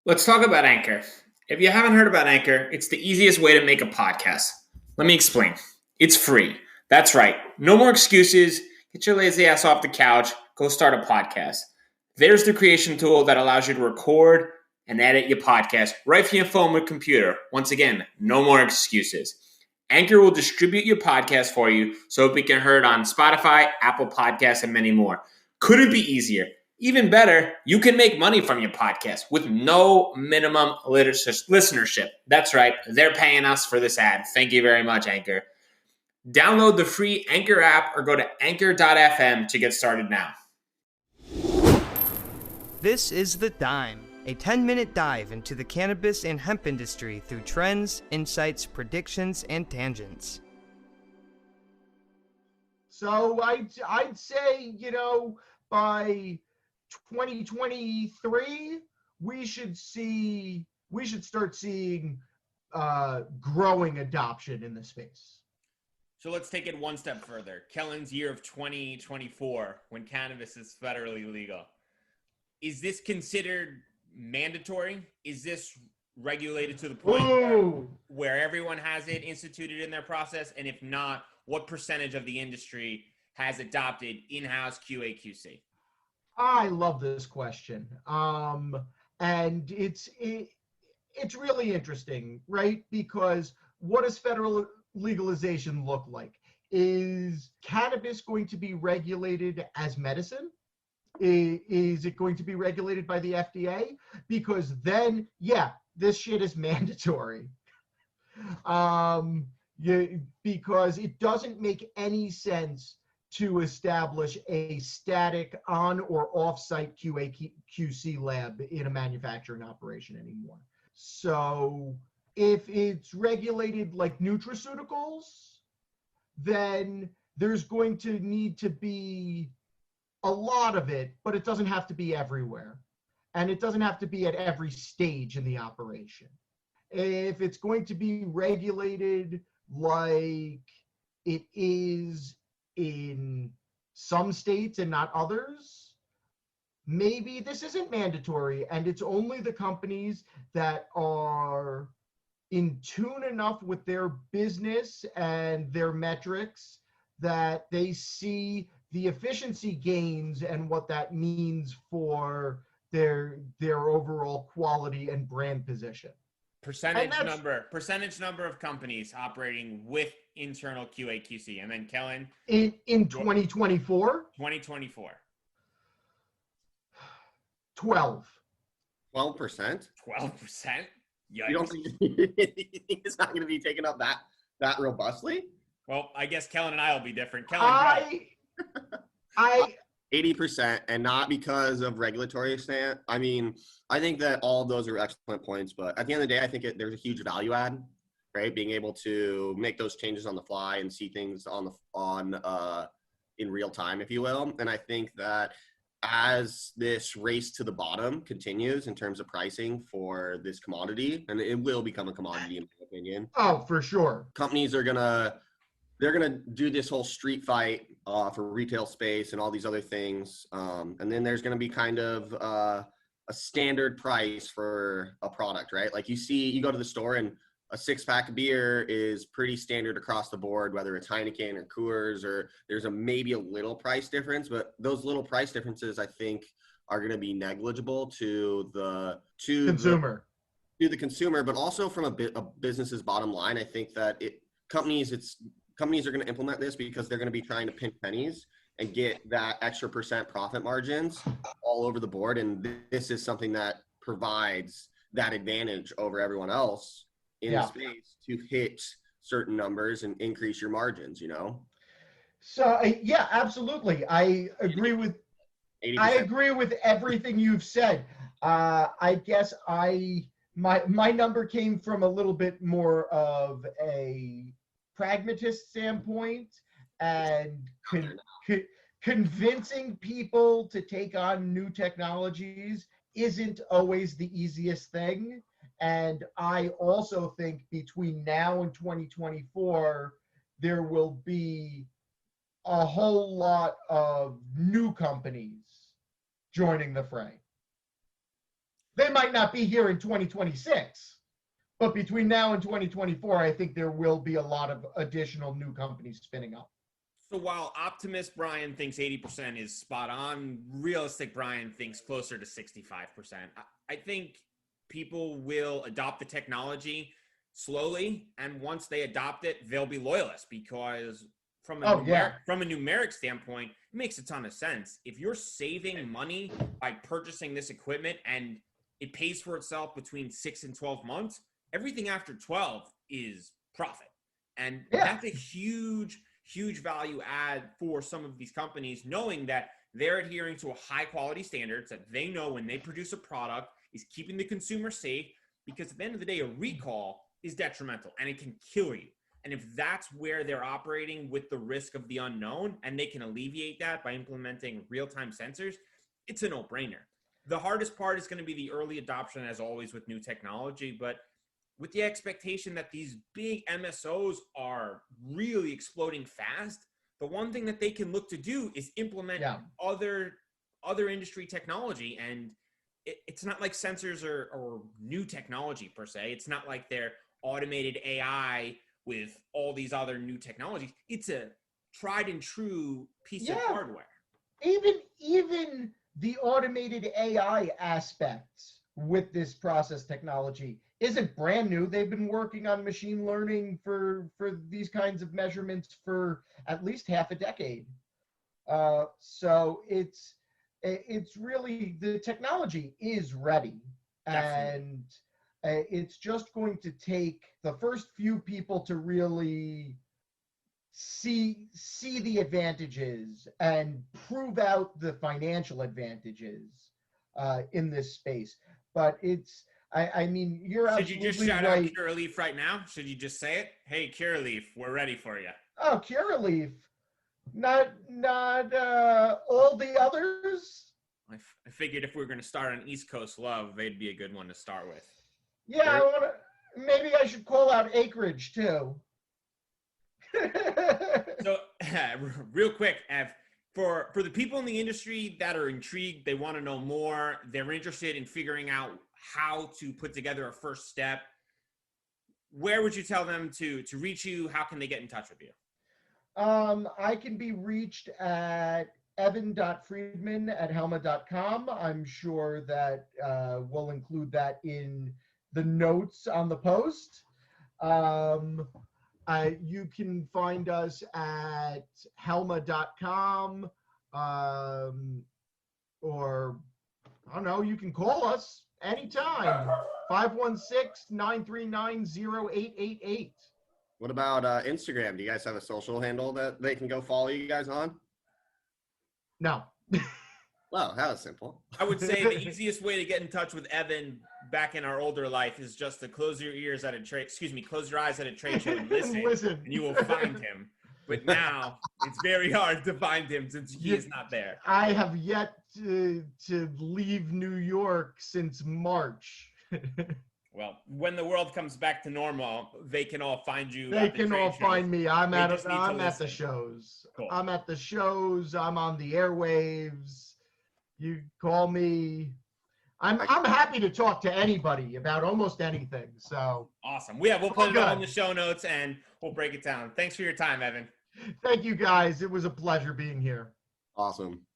Let's talk about Anchor. If you haven't heard about Anchor, it's the easiest way to make a podcast. Let me explain. It's free. That's right. No more excuses. Get your lazy ass off the couch. Go start a podcast. There's the creation tool that allows you to record and edit your podcast right from your phone or computer. Once again, no more excuses. Anchor will distribute your podcast for you so it can be heard on Spotify, Apple Podcasts, and many more. Couldn't be easier. Even better, you can make money from your podcast with no minimum listenership. That's right, they're paying us for this ad. Thank you very much, Anchor. Download the free Anchor app or go to anchor.fm to get started now. This is The Dime, a 10-minute dive into the cannabis and hemp industry through trends, insights, predictions, and tangents. So I'd say, by 2023, we should start seeing growing adoption in the space. So let's take it one step further. Kellan's year of 2024, when cannabis is federally legal. Is this considered mandatory? Is this regulated to the point where everyone has it instituted in their process? And if not, what percentage of the industry has adopted in-house QA/QC? I love this question. And it's really interesting, right? Because what does federal legalization look like? Is cannabis going to be regulated as medicine? Is it going to be regulated by the FDA? Because then, this shit is mandatory. Because it doesn't make any sense to establish a static on or off-site QA/QC lab in a manufacturing operation anymore. So if it's regulated like nutraceuticals, then there's going to need to be a lot of it, but it doesn't have to be everywhere. And it doesn't have to be at every stage in the operation. If it's going to be regulated like it is in some states and not others, maybe this isn't mandatory, and it's only the companies that are in tune enough with their business and their metrics that they see the efficiency gains and what that means for their overall quality and brand position. Percentage number of companies operating with internal QA/QC. And then Kellan, in 2024? 2024. 12%. 12%? 12%? Yikes. You don't think it's not going to be taken up that robustly? Well, I guess Kellan and I will be different. Kellan, I 80%, and not because of regulatory stand. I mean, I think that all of those are excellent points, but at the end of the day, I think there's a huge value add, right? Being able to make those changes on the fly and see things in real time, if you will. And I think that as this race to the bottom continues in terms of pricing for this commodity, and it will become a commodity in my opinion. Oh, for sure. Companies are they're gonna do this whole street fight for retail space and all these other things, and then there's gonna be kind of a standard price for a product, right? Like you go to the store and a 6-pack of beer is pretty standard across the board, whether it's Heineken or Coors, or there's maybe a little price difference, but those little price differences I think are gonna be negligible to the consumer, but also from a business's bottom line. I think that companies are going to implement this because they're going to be trying to pinch pennies and get that extra % profit margins all over the board. And this is something that provides that advantage over everyone else in the space to hit certain numbers and increase your margins, So absolutely. I agree with 80%. I agree with everything you've said. I guess my number came from a little bit more of a pragmatist standpoint, and convincing people to take on new technologies isn't always the easiest thing. And I also think between now and 2024, there will be a whole lot of new companies joining the fray. They might not be here in 2026, but between now and 2024, I think there will be a lot of additional new companies spinning up. So while optimist Bryan thinks 80% is spot on, realistic Bryan thinks closer to 65%. I think people will adopt the technology slowly, and once they adopt it, they'll be loyalists because from a numeric standpoint, it makes a ton of sense. If you're saving money by purchasing this equipment and it pays for itself between 6 and 12 months, everything after 12 is profit. And that's a huge value add for some of these companies, knowing that they're adhering to a high quality standards that they know when they produce a product is keeping the consumer safe, because at the end of the day, a recall is detrimental and it can kill you. And if that's where they're operating with the risk of the unknown and they can alleviate that by implementing real-time sensors, it's a no-brainer. The hardest part is going to be the early adoption, as always with new technology, but with the expectation that these big MSOs are really exploding fast, the one thing that they can look to do is implement other industry technology. And it's not like sensors or new technology per se. It's not like they're automated AI with all these other new technologies. It's a tried and true piece of hardware. Even the automated AI aspects with this process technology isn't brand new. They've been working on machine learning for these kinds of measurements for at least half a decade. So it's really, the technology is ready. Definitely. And it's just going to take the first few people to really see the advantages and prove out the financial advantages in this space. But it's, I mean, you're absolutely right. Should you just shout out Curaleaf right now? Should you just say it? Hey, Curaleaf, we're ready for you. Oh, Curaleaf. Not all the others. I figured if we were going to start on East Coast Love, they'd be a good one to start with. Yeah, maybe I should call out Acreage too. So, real quick, Ev, for the people in the industry that are intrigued, they want to know more, they're interested in figuring out how to put together a first step, where would you tell them to reach you? How can they get in touch with you? I can be reached at evan.friedman@hellma.com. I'm sure that we'll include that in the notes on the post. You can find us at Hellma.com, or I don't know, you can call us anytime, 516-939-0888. What about Instagram? Do you guys have a social handle that they can go follow you guys on? No. Well, that was simple. I would say the easiest way to get in touch with Evan back in our older life is just to close your eyes at a trade show and listen. And you will find him. But now it's very hard to find him since he is not there. I have yet to leave New York since March. Well, when the world comes back to normal, they can all find you. They can all find me. I'm at the shows. Cool. I'm at the shows. I'm on the airwaves. You call me. I'm happy to talk to anybody about almost anything. So awesome. We'll put it all in the show notes and we'll break it down. Thanks for your time, Evan. Thank you, guys. It was a pleasure being here. Awesome.